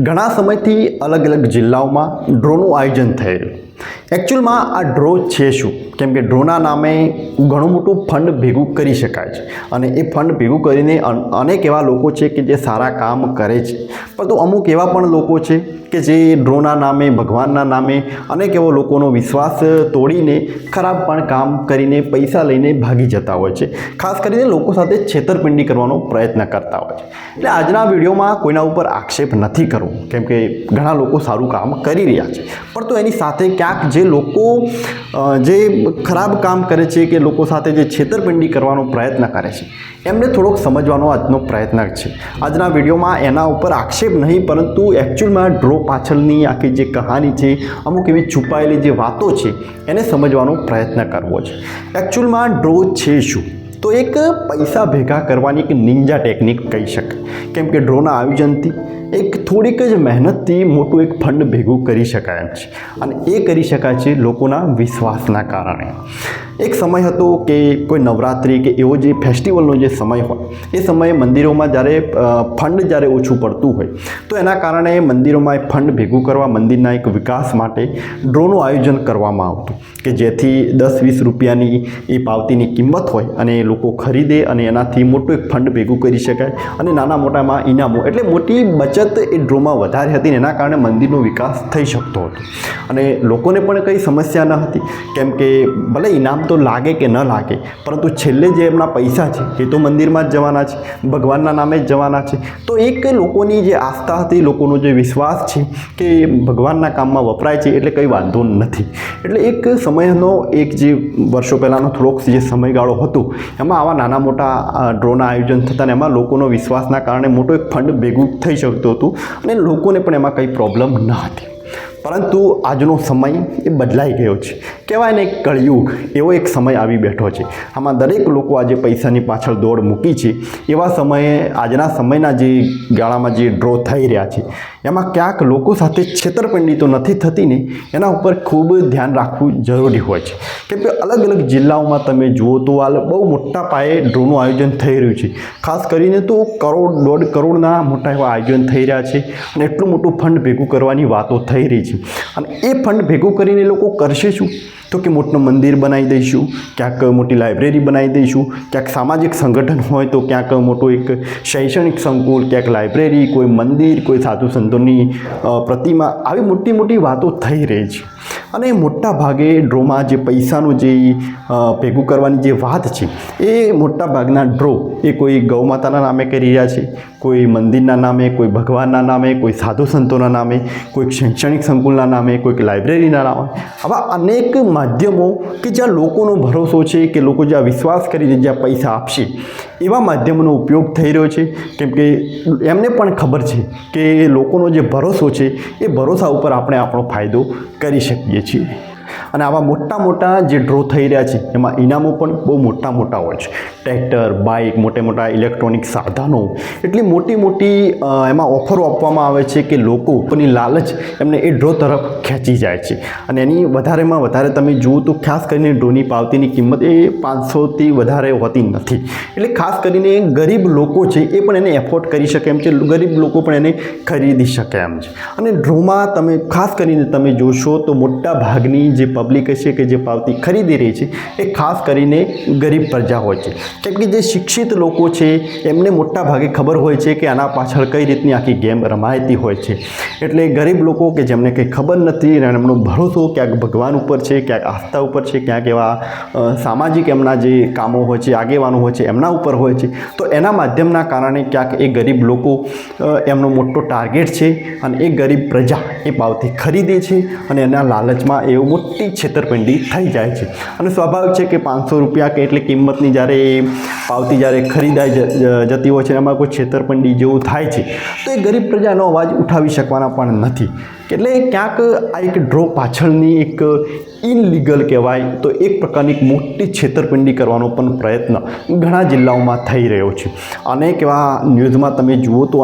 ઘણા સમયથી અલગ અલગ જિલ્લાઓમાં ડ્રોનું આયોજન થઈ રહ્યું. એકચ્યુઅલમાં આ ડ્રો છે શું? કેમ કે ડ્રોના નામે ઘણું મોટું ફંડ ભેગું કરી શકાય છે અને એ ફંડ ભેગું કરીને અનેક એવા લોકો છે કે જે સારા કામ કરે છે, પરંતુ અમુક એવા પણ લોકો છે કે જે ડ્રોના નામે, ભગવાનના નામે અનેક એવો લોકોનો વિશ્વાસ તોડીને ખરાબ પણ કામ કરીને પૈસા લઈને ભાગી જતા હોય છે. ખાસ કરીને લોકો સાથે છેતરપિંડી કરવાનો પ્રયત્ન કરતા હોય છે. એટલે આજના વિડીયોમાં કોઈના ઉપર આક્ષેપ નથી કરવો, કેમ કે ઘણા લોકો સારું કામ કરી રહ્યા છે, પરંતુ એની સાથે ક્યાંક જે લોકો જે ખરાબ કામ કરે છે કે લોકો સાથે જે છેતરપિંડી કરવાનો પ્રયત્ન કરે છે એમને થોડોક સમજવાનો આજનો પ્રયત્ન છે. આજના વિડીયોમાં એના ઉપર આક્ષેપ નહીં, પરંતુ એકચ્યુઅલમાં ડ્રો પાછળની આખી જે કહાની છે, અમુક એવી છુપાયેલી જે વાતો છે એને સમજવાનો પ્રયત્ન કરવો છે. એકચ્યુઅલમાં ડ્રો છે શું? તો એક પૈસા ભેગા કરવાની એક નિંજા ટેકનિક કહી શકાય. કેમ કે ડ્રોના આયોજનથી એક થોડીક જ મહેનતથી મોટું એક ફંડ ભેગું કરી શકાય એમ છે, અને એ કરી શકાય છે લોકોના વિશ્વાસના કારણે. એક સમય હતો કે કોઈ નવરાત્રિ કે એવો જે ફેસ્ટિવલનો જે સમય હોય, એ સમયે મંદિરોમાં જ્યારે ફંડ જ્યારે ઓછું પડતું હોય, તો એના કારણે મંદિરોમાં એ ફંડ ભેગું કરવા, મંદિરના એક વિકાસ માટે ડ્રોનું આયોજન કરવામાં આવતું, કે જેથી 10-20 રૂપિયાની એ પાવતીની કિંમત હોય અને એ લોકો ખરીદે અને એનાથી મોટું એક ફંડ ભેગું કરી શકાય, અને નાના મોટામાં ઇનામો, એટલે મોટી બચત એ ડ્રોમાં વધારે હતી, એના કારણે મંદિરનો વિકાસ થઈ શકતો હતો. અને લોકોને પણ કંઈ સમસ્યા ન હતી, કેમ કે ભલે ઇનામ તો લાગે કે ન લાગે, પરંતુ છેલ્લે જે એમના પૈસા છે એ તો મંદિરમાં જ જવાના છે, ભગવાનના નામે જ જવાના છે. તો એક લોકોની જે આસ્થા હતી, લોકોનો જે વિશ્વાસ છે કે ભગવાનના કામમાં વપરાય છે, એટલે કંઈ વાંધો નથી. એટલે એક સમયનો એક જે વર્ષો પહેલાંનો થોડોક જે સમયગાળો હતો, એમાં આવા નાના મોટા ડ્રોના આયોજન થતા ને એમાં લોકોનો વિશ્વાસના કારણે મોટો એક ફંડ ભેગું થઈ શકતું હતું અને લોકોને પણ એમાં કંઈ પ્રોબ્લેમ ન હતી. પરંતુ આજનો સમય એ બદલાઈ ગયો છે. કહેવાય ને, કળયુગ એવો એક સમય આવી બેઠો છે. આમાં દરેક લોકો આજે પૈસાની પાછળ દોડ મૂકી છે. એવા સમયે આજના સમયના જે ગાળામાં જે ડ્રો થઈ રહ્યા છે, એમાં ક્યાંક લોકો સાથે છેતરપિંડી તો નથી થતી ને, એના ઉપર ખૂબ ધ્યાન રાખવું જરૂરી હોય છે. કેમ કે અલગ અલગ જિલ્લાઓમાં તમે જુઓ તો હાલ બહુ મોટા પાયે ડ્રોનું આયોજન થઈ રહ્યું છે. ખાસ કરીને તો કરોડ, 1.5 કરોડના મોટા એવા આયોજન થઈ રહ્યા છે, અને એટલું મોટું ફંડ ભેગું કરવાની વાતો થઈ રહી છે. અને એ ફંડ ભેગું કરીને લોકો કરશે શું? તો કે મોટું મંદિર બનાવી દઈશું, ક્યાંક મોટી લાઇબ્રેરી બનાવી દઈશું, ક્યાંક સામાજિક સંગઠન હોય તો ક્યાંક મોટું એક શૈક્ષણિક સંકુલ, ક્યાંક લાઇબ્રેરી, કોઈ મંદિર, કોઈ સાધુ સંતોની પ્રતિમા, આવી મોટી મોટી વાતો થઈ રહી છે. અને મોટા ભાગે ડ્રોમાં જે પૈસાનું જે ભેગું કરવાની જે વાત છે, એ મોટા ભાગના ડ્રો એ કોઈ ગૌ માતાના નામે કરી રહ્યા છે, કોઈ મંદિરના નામે, કોઈ ભગવાનના નામે, કોઈ સાધુ સંતોના નામે, કોઈ શૈક્ષણિક સંકુલના નામે, કોઈક લાઇબ્રેરીના નામે. આવા અનેક માધ્યમો કે જ્યાં લોકોનો ભરોસો છે, કે લોકો જ્યાં વિશ્વાસ કરીને જ્યાં પૈસા આપશે, એવા માધ્યમોનો ઉપયોગ થઈ રહ્યો છે. કેમ કે એમને પણ ખબર છે કે લોકોનો જે ભરોસો છે, એ ભરોસા ઉપર આપણે આપણો ફાયદો કરી શકીએ છીએ. અને આવા મોટા મોટા જે ડ્રો થઈ રહ્યા છે, એમાં ઇનામો પણ બહુ મોટા મોટા હોય છે. ટ્રેક્ટર, બાઇક, મોટા મોટા ઇલેક્ટ્રોનિક સાધનો, એટલી મોટી મોટી એમાં ઓફરો આપવામાં આવે છે કે લોકોની લાલચ એમને એ ડ્રો તરફ ખેંચી જાય છે. અને એની વધારેમાં વધારે તમે જુઓ તો ખાસ કરીને ડ્રોની પાવતીની કિંમત એ 500થી વધારે હોતી નથી. એટલે ખાસ કરીને ગરીબ લોકો છે એ પણ એને એફોર્ડ કરી શકે એમ છે, ગરીબ લોકો પણ એને ખરીદી શકે એમ છે. અને ડ્રોમાં તમે ખાસ કરીને તમે જોશો તો મોટા ભાગની જે પબ્લિક છે કે જે પાવતી ખરીદી રહી છે, એ ખાસ કરીને ગરીબ પ્રજા હોય છે. કેમ કે જે શિક્ષિત લોકો છે એમને મોટા ભાગે ખબર હોય છે કે આના પાછળ કઈ રીતની આખી ગેમ રમાયતી હોય છે. એટલે ગરીબ લોકો કે જેમને કંઈ ખબર નથી અને એમનો ભરોસો ક્યાંક ભગવાન ઉપર છે, ક્યાંક આસ્થા ઉપર છે, ક્યાંક એવા સામાજિક એમના જે કામો હોય છે, આગેવાનો હોય છે, એમના ઉપર હોય છે, તો એના માધ્યમના કારણે ક્યાંક એ ગરીબ લોકો એમનો મોટો ટાર્ગેટ છે, અને એ ગરીબ પ્રજા એ પાવતી ખરીદે છે, અને એના લાલચમાં એવું મોટી છેતરપિંડી થઈ જાય છે. અને સ્વાભાવિક છે કે 500 રૂપિયા કે એટલી કિંમતની જ્યારે પાવતી જ્યારે ખરીદાઈ જતી હોય છે, એમાં કોઈ છેતરપિંડી જેવું થાય છે, તો એ ગરીબ પ્રજાનો અવાજ ઉઠાવી શકવાના પણ નથી. એટલે ક્યાંક આ એક ડ્રો પાછળની એક ઇનલીગલ કહેવાય તો એક પ્રકારની મોટી છેતરપિંડી કરવાનો પણ પ્રયત્ન ઘણા જિલ્લાઓમાં થઈ રહ્યો છે. અનેક એવા ન્યૂઝમાં તમે જુઓ તો